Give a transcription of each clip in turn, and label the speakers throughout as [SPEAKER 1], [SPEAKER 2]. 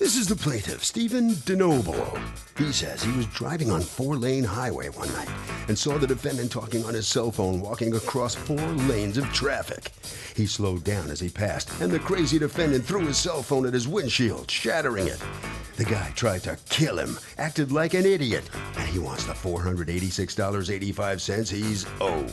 [SPEAKER 1] This is the plaintiff, Stephen DeNoble. He says he was driving on 4-lane highway one night and saw the defendant talking on his cell phone walking across 4 lanes of traffic. He slowed down as he passed, and the crazy defendant threw his cell phone at his windshield, shattering it. The guy tried to kill him, acted like an idiot, and he wants the $486.85 he's owed.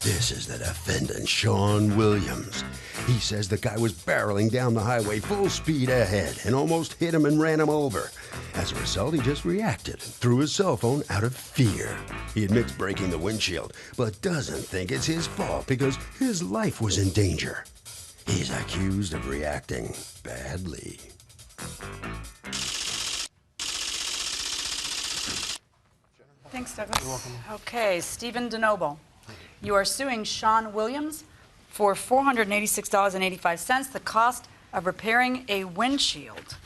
[SPEAKER 1] This is the defendant, Sean Williams. He says the guy was barreling down the highway full speed ahead and almost hit him and ran him over. As a result, he just reacted and threw his cell phone out of fear. He admits breaking the windshield, but doesn't think it's his fault because his life was in danger. He's accused of reacting badly.
[SPEAKER 2] Thanks, Douglas.
[SPEAKER 3] You're welcome.
[SPEAKER 2] Okay, Stephen DeNoble. You are suing Sean Williams for $486.85, the cost of repairing a windshield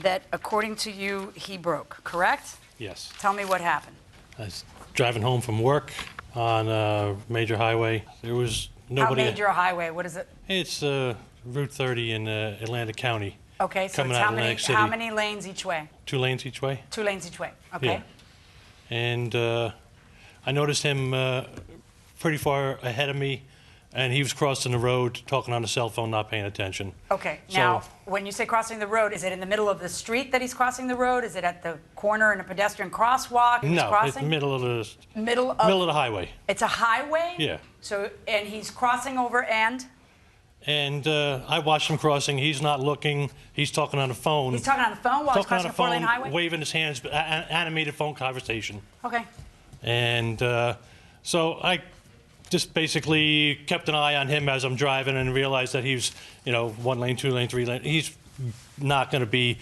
[SPEAKER 2] that, according to you, he broke, correct?
[SPEAKER 3] Yes.
[SPEAKER 2] Tell me what happened.
[SPEAKER 3] I was driving home from work on a major highway. There was nobody.
[SPEAKER 2] How major a highway? What is it?
[SPEAKER 3] It's Route 30 in Atlantic County.
[SPEAKER 2] Okay, so
[SPEAKER 3] coming
[SPEAKER 2] it's
[SPEAKER 3] out of Atlantic City.
[SPEAKER 2] how many lanes each way?
[SPEAKER 3] 2 lanes each way.
[SPEAKER 2] 2 lanes each way, okay.
[SPEAKER 3] Yeah. And I noticed him pretty far ahead of me, and he was crossing the road, talking on the cell phone, not paying attention.
[SPEAKER 2] Okay, now, when you say crossing the road, is it in the middle of the street that he's crossing the road? Is it at the corner in a pedestrian crosswalk he's
[SPEAKER 3] No,
[SPEAKER 2] crossing?
[SPEAKER 3] it's the middle of the
[SPEAKER 2] Middle of
[SPEAKER 3] the highway.
[SPEAKER 2] It's a highway?
[SPEAKER 3] Yeah.
[SPEAKER 2] So, and he's crossing over and?
[SPEAKER 3] And I watched him crossing. He's not looking. He's talking on the phone.
[SPEAKER 2] He's talking on the phone while he's crossing a 4-lane highway?
[SPEAKER 3] Waving his hands, animated phone conversation.
[SPEAKER 2] Okay.
[SPEAKER 3] And so I just basically kept an eye on him as I'm driving and realized that he's, 1 lane, 2 lane, 3 lane. He's not going to be,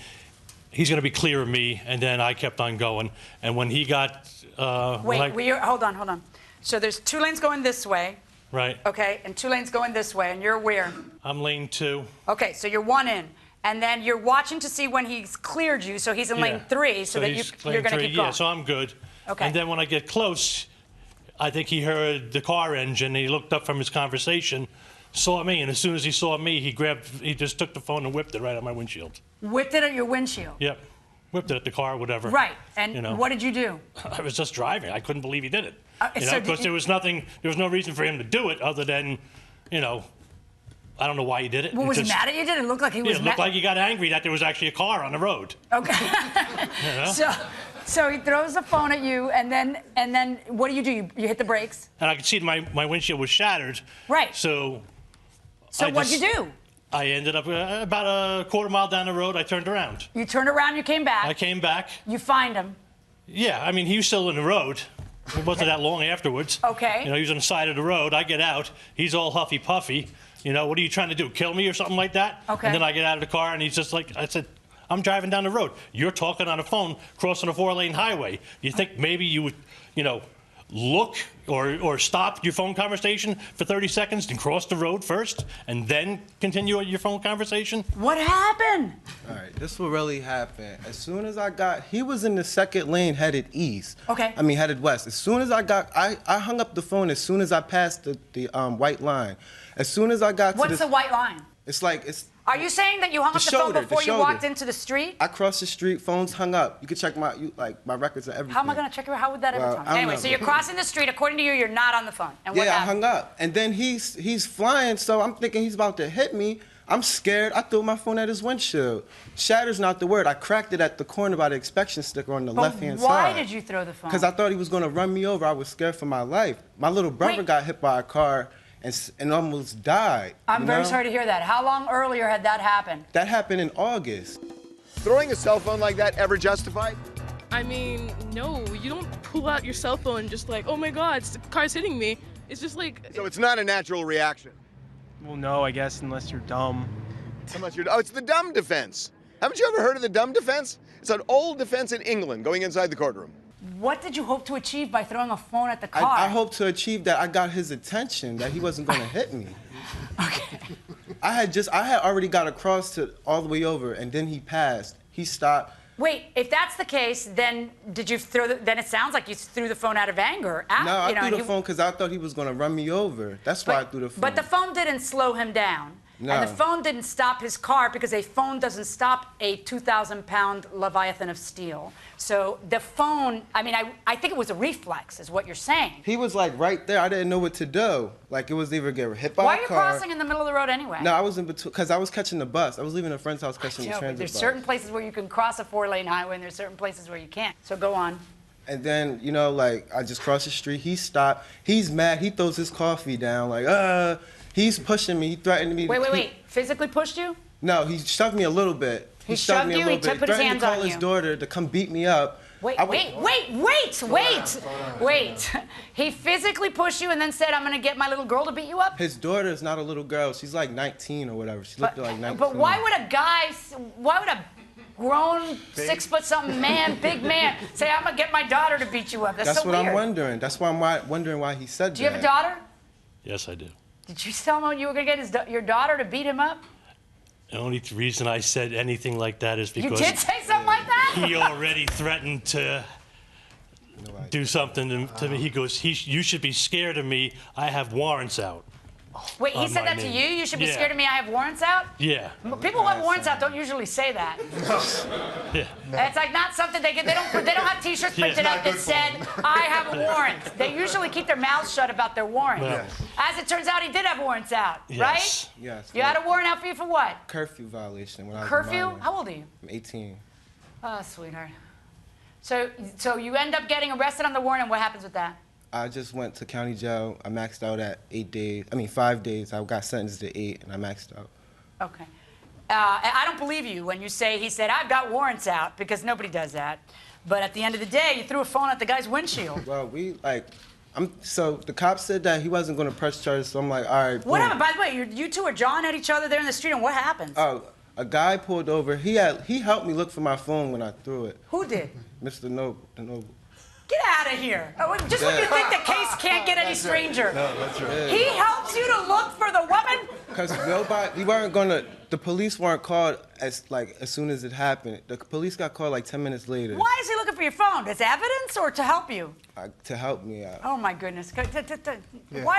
[SPEAKER 3] he's going to be clear of me. And then I kept on going. And when he got,
[SPEAKER 2] hold on. So there's 2 lanes going this way.
[SPEAKER 3] Right.
[SPEAKER 2] Okay, and 2 lanes going this way, and you're where?
[SPEAKER 3] I'm lane 2.
[SPEAKER 2] Okay, so you're 1 in. And then you're watching to see when he's cleared you, so he's in lane 3, so that you're going to keep going.
[SPEAKER 3] Yeah, so I'm good.
[SPEAKER 2] Okay.
[SPEAKER 3] And then when I get close, I think he heard the car engine. He looked up from his conversation, saw me, and as soon as he saw me, he just took the phone and whipped it right at my windshield.
[SPEAKER 2] Whipped it at your windshield?
[SPEAKER 3] Yep. Whipped it at the car, whatever.
[SPEAKER 2] Right. And what did you do?
[SPEAKER 3] I was just driving. I couldn't believe he did it.
[SPEAKER 2] So
[SPEAKER 3] because there was no reason for him to do it other than, I don't know why he did it.
[SPEAKER 2] Well, was he mad at you? Did it look like he was mad?
[SPEAKER 3] It looked like he got angry that there was actually a car on the road.
[SPEAKER 2] Okay. So he throws the phone at you, and then what do? You hit the brakes?
[SPEAKER 3] And I could see my windshield was shattered.
[SPEAKER 2] Right.
[SPEAKER 3] So
[SPEAKER 2] what'd you do?
[SPEAKER 3] I ended up about a quarter mile down the road. I turned around.
[SPEAKER 2] You turned around. You came back.
[SPEAKER 3] I came back.
[SPEAKER 2] You find him.
[SPEAKER 3] Yeah, I mean, he was still in the road. It wasn't that long afterwards.
[SPEAKER 2] Okay.
[SPEAKER 3] He was on the side of the road. I get out. He's all huffy puffy. What are you trying to do? Kill me or something like that? Okay. And then I get out of the car, and he's just like, I said, I'm driving down the road. You're talking on the phone, crossing a 4-lane highway. You think maybe you would, look or stop your phone conversation for 30 seconds and cross the road first and then continue your phone conversation?
[SPEAKER 2] What happened?
[SPEAKER 4] All right, this will really happen. As soon as he was in the 2nd lane headed east.
[SPEAKER 2] Okay.
[SPEAKER 4] I mean, headed west. As soon as I hung up the phone as soon as I passed the white line. As soon as I got to
[SPEAKER 2] What's the white line?
[SPEAKER 4] It's
[SPEAKER 2] Are you saying that you hung up the phone before you walked into the street?
[SPEAKER 4] I crossed the street, phones hung up. You can check my records and everything.
[SPEAKER 2] How am I going to check your? How would that ever tell me? Anyway, so you're crossing the street. According to you, you're not on the phone. And what happened?
[SPEAKER 4] I hung up. And then he's flying, so I'm thinking he's about to hit me. I'm scared. I threw my phone at his windshield. Shatter's not the word. I cracked it at the corner by the inspection sticker on the left-hand side.
[SPEAKER 2] Why did you throw the phone?
[SPEAKER 4] Because I thought he was going to run me over. I was scared for my life. My little brother got hit by a car and almost died.
[SPEAKER 2] I'm very sorry to hear that. How long earlier had that happened?
[SPEAKER 4] That happened in August.
[SPEAKER 5] Throwing a cell phone like that ever justified?
[SPEAKER 6] I mean, no, you don't pull out your cell phone just like, oh my God, the car's hitting me. It's just like...
[SPEAKER 5] So it's not a natural reaction?
[SPEAKER 7] Well, no, I guess, unless you're dumb.
[SPEAKER 5] Oh, it's the dumb defense. Haven't you ever heard of the dumb defense? It's an old defense in England going inside the courtroom.
[SPEAKER 2] What did you hope to achieve by throwing a phone at the car?
[SPEAKER 4] I hope to achieve that I got his attention, that he wasn't going to hit me.
[SPEAKER 2] Okay.
[SPEAKER 4] I had already got across to all the way over, and then he passed. He stopped.
[SPEAKER 2] Wait, if that's the case, then did you throw then it sounds like you threw the phone out of anger.
[SPEAKER 4] No, I threw the phone because I thought he was going to run me over. That's why I threw the phone.
[SPEAKER 2] But the phone didn't slow him down.
[SPEAKER 4] No.
[SPEAKER 2] And the phone didn't stop his car because a phone doesn't stop a 2,000-pound Leviathan of steel. So the phone, I mean, I think it was a reflex, is what you're saying.
[SPEAKER 4] He was like right there. I didn't know what to do. Like it was either get hit by a car.
[SPEAKER 2] Why are you crossing in the middle of the road anyway?
[SPEAKER 4] No, I was in between because I was catching the bus. I was leaving a friend's house catching the transit
[SPEAKER 2] There's
[SPEAKER 4] bus.
[SPEAKER 2] certain places where you can cross a 4-lane highway and there's certain places where you can't. So go on.
[SPEAKER 4] And then, you know, like I just crossed the street. He stopped. He's mad. He throws his coffee down like, He's pushing me. He threatened me.
[SPEAKER 2] Wait. Physically pushed you?
[SPEAKER 4] No, he shoved me a little bit.
[SPEAKER 2] He shoved
[SPEAKER 4] me a
[SPEAKER 2] you?
[SPEAKER 4] little
[SPEAKER 2] He
[SPEAKER 4] bit.
[SPEAKER 2] put his hands
[SPEAKER 4] threatened to
[SPEAKER 2] on
[SPEAKER 4] call his
[SPEAKER 2] you?
[SPEAKER 4] daughter to come beat me up.
[SPEAKER 2] Wait. He physically pushed you and then said, I'm going to get my little girl to beat you up?
[SPEAKER 4] His daughter is not a little girl. She's like 19 or whatever. She looked like 19.
[SPEAKER 2] But why would a grown 6-foot-something man, big man, say, I'm going to get my daughter to beat you up? That's so
[SPEAKER 4] what
[SPEAKER 2] weird.
[SPEAKER 4] I'm wondering. That's why I'm wondering why he said that.
[SPEAKER 2] Do you have a daughter?
[SPEAKER 3] Yes, I do.
[SPEAKER 2] Did you tell him you were going to get your daughter to beat him up?
[SPEAKER 3] The only reason I said anything like that is because
[SPEAKER 2] You did say something like that?
[SPEAKER 3] he already threatened to do something to me. He goes, you should be scared of me. I have warrants out.
[SPEAKER 2] Wait, he said that to you? You should be scared of me. I have warrants out?
[SPEAKER 3] Yeah.
[SPEAKER 2] People who have warrants out don't usually say that.
[SPEAKER 3] Yeah.
[SPEAKER 2] It's like not something they don't have T-shirts printed up that said, I have a warrant. They usually keep their mouths shut about their warrant.
[SPEAKER 3] Yes.
[SPEAKER 2] As it turns out, he did have warrants out,
[SPEAKER 3] Yes.
[SPEAKER 2] right?
[SPEAKER 4] Yes.
[SPEAKER 2] You had a warrant out for you for what?
[SPEAKER 4] Curfew violation when I was a
[SPEAKER 2] Curfew?
[SPEAKER 4] minor.
[SPEAKER 2] How old are you?
[SPEAKER 4] I'm 18.
[SPEAKER 2] Oh, sweetheart. So you end up getting arrested on the warrant, and what happens with that?
[SPEAKER 4] I just went to county jail. I maxed out at 5 days. I got sentenced to 8, and I maxed out.
[SPEAKER 2] Okay. I don't believe you when you say he said, I've got warrants out, because nobody does that. But at the end of the day, you threw a phone at the guy's windshield.
[SPEAKER 4] Well, so the cop said that he wasn't going to press charges, so I'm like, all right.
[SPEAKER 2] What
[SPEAKER 4] boom.
[SPEAKER 2] happened? By the way, you two are jawing at each other there in the street, and what happens?
[SPEAKER 4] Oh, a guy pulled over. He helped me look for my phone when I threw it.
[SPEAKER 2] Who did?
[SPEAKER 4] Mr. Noble.
[SPEAKER 2] Get out of here. Just when you think the case can't get any stranger.
[SPEAKER 8] No, that's right.
[SPEAKER 2] He helps you to look for the woman?
[SPEAKER 4] Because the police weren't called as soon as it happened. The police got called like 10 minutes later.
[SPEAKER 2] Why is he looking for your phone? As evidence or to help you?
[SPEAKER 4] To help me out.
[SPEAKER 2] Oh, my goodness. Why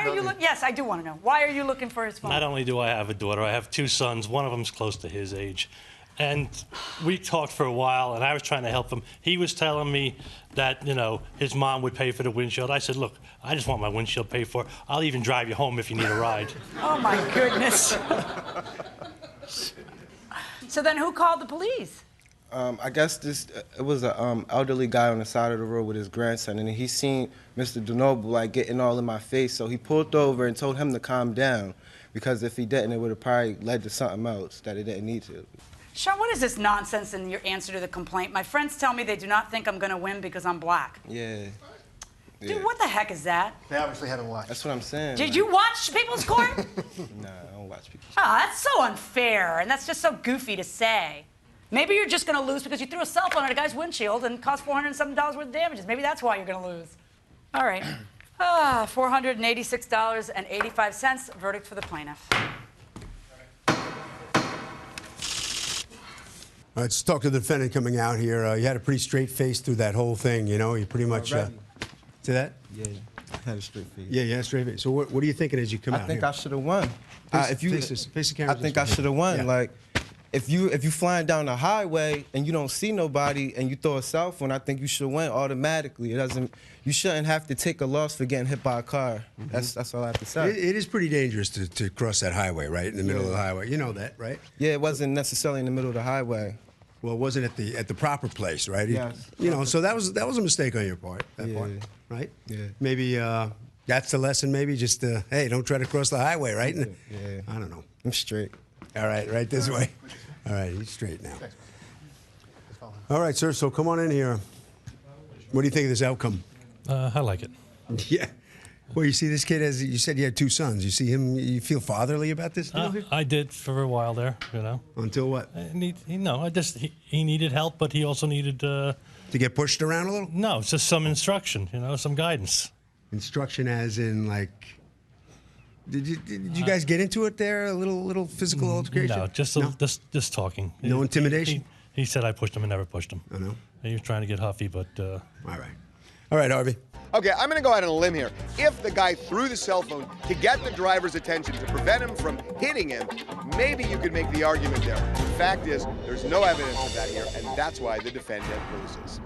[SPEAKER 2] are you looking? Yes, I do want to know. Why are you looking for his phone?
[SPEAKER 3] Not only do I have a daughter, I have 2 sons. One of them's close to his age. And we talked for a while, and I was trying to help him. He was telling me that, his mom would pay for the windshield. I said, look, I just want my windshield paid for. I'll even drive you home if you need a ride.
[SPEAKER 2] Oh, my goodness. So then who called the police?
[SPEAKER 4] I guess it was an elderly guy on the side of the road with his grandson, and he seen Mr. DeNoble getting all in my face, so he pulled over and told him to calm down, because if he didn't, it would have probably led to something else that it didn't need to.
[SPEAKER 2] Sean, what is this nonsense in your answer to the complaint? My friends tell me they do not think I'm going to win because I'm black.
[SPEAKER 4] Yeah.
[SPEAKER 2] Dude, what the heck is that?
[SPEAKER 8] They obviously haven't watched.
[SPEAKER 4] That's what I'm saying.
[SPEAKER 2] Did you watch People's Court?
[SPEAKER 4] Nah, I don't watch People's
[SPEAKER 2] Oh, that's so unfair, and that's just so goofy to say. Maybe you're just going to lose because you threw a cell phone at a guy's windshield and caused $407 worth of damages. Maybe that's why you're going to lose. All right. $486.85. Verdict for the plaintiff.
[SPEAKER 1] Let's talk to the defendant coming out here. You had a pretty straight face through that whole thing, You pretty much... see that?
[SPEAKER 4] Yeah, I had a straight face.
[SPEAKER 1] Yeah, straight face. So what are you thinking as you come out
[SPEAKER 4] I think
[SPEAKER 1] here?
[SPEAKER 4] I should have won.
[SPEAKER 1] Face the camera.
[SPEAKER 4] I think I should have won.
[SPEAKER 1] Yeah.
[SPEAKER 4] Like, if you flying down the highway and you don't see nobody and you throw a cell phone, I think you should win automatically. You shouldn't have to take a loss for getting hit by a car. Mm-hmm. That's all I have to say.
[SPEAKER 1] It is pretty dangerous to cross that highway, right? In the middle of the highway. You know that, right?
[SPEAKER 4] Yeah, it wasn't necessarily in the middle of the highway.
[SPEAKER 1] Well, it wasn't at the proper place, right?
[SPEAKER 4] Yes.
[SPEAKER 1] So that was a mistake on your part. That part, right?
[SPEAKER 4] Yeah.
[SPEAKER 1] Maybe that's the lesson. Maybe just hey, don't try to cross the highway, right?
[SPEAKER 4] Yeah.
[SPEAKER 1] I don't know.
[SPEAKER 4] I'm straight.
[SPEAKER 1] All right, right this way. All right, he's straight now. All right, sir. So come on in here. What do you think of this outcome?
[SPEAKER 3] I like it.
[SPEAKER 1] Yeah. Well, you see, this kid you said you had 2 sons. You see him. You feel fatherly about this deal here?
[SPEAKER 3] I did for a while there,
[SPEAKER 1] Until what?
[SPEAKER 3] He needed help, but he also needed
[SPEAKER 1] to get pushed around a little.
[SPEAKER 3] No, it's just some instruction, some guidance.
[SPEAKER 1] Instruction, as in like. Did you guys get into it there? A little physical altercation?
[SPEAKER 3] No, just talking.
[SPEAKER 1] No intimidation.
[SPEAKER 3] He said I pushed him and never pushed him.
[SPEAKER 1] I know.
[SPEAKER 3] He was trying to get huffy, but...
[SPEAKER 1] All right, Harvey.
[SPEAKER 5] Okay, I'm going to go out on a limb here. If the guy threw the cell phone to get the driver's attention, to prevent him from hitting him, maybe you could make the argument there. The fact is, there's no evidence of that here, and that's why the defendant loses.